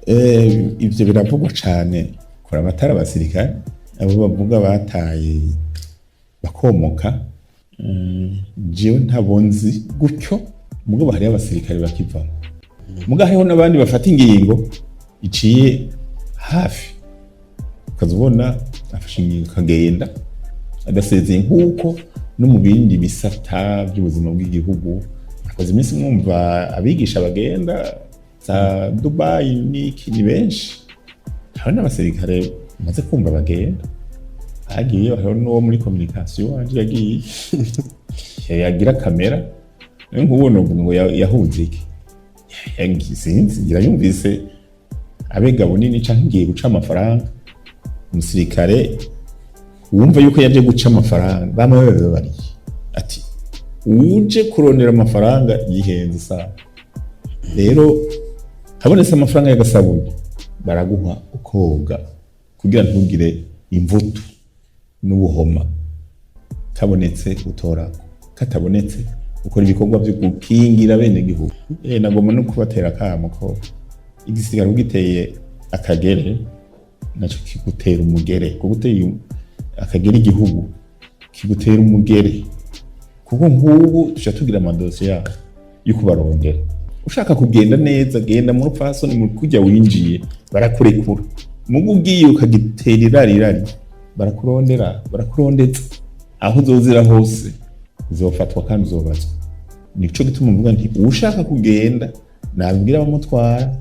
Ivyo biravugwa cane kora abatari abasirikare abo bavuga bataye bakomoka. Jewe ntabonzi gutyo mugabo hari abasirikare bakivamo, mugabo hariho n'abandi bafata ingingo iciye hafi ukazubona afashe ingingo kagenda adasezeye, nk'uko no mu bindi bisata by'ubuzima bw'igihugu. Akoze iminsi mwumva abigisha bagenda za Dubai n'iki ni benshi, hari n'abasirikare maze kumva bagenda agiye. Hariho n'uwo muri communication wanje yagiye yagira kamera nk'ubona ngo yahuze iki sinzi, ngira yumvise abega bunini canke ngiye guca amafaranga. Umusirikare wumva yuko yaje guca amafaranga bamwe bari ati uje kurondera amafaranga yihenze sa. Rero habonetse amafaranga y'agasabuni baraguha ukoga kugira ntugire imvutu n'ubuhoma. Kabonetse utorako, katabonetse ukora ibikorwa byo gukingira bene gihugu. Nagomba no kubatera akamo ko igisigara ugiteye akagere naco kigutera umugere, kuguteye akagere igihugu kigutera umugere, kuko nk'ubu tuca tugira amadosiye yo kubarondera. Ushaka kugenda neza genda mu rupfasoni mu kujya winjiye barakurekura, mugu ugiye ukagitera irari barakurondera barakurondetse aho uzozira hose uzofatwa kandi uzobazwa. Nico gituma mvuga nti ushaka kugenda nabwira abamutwara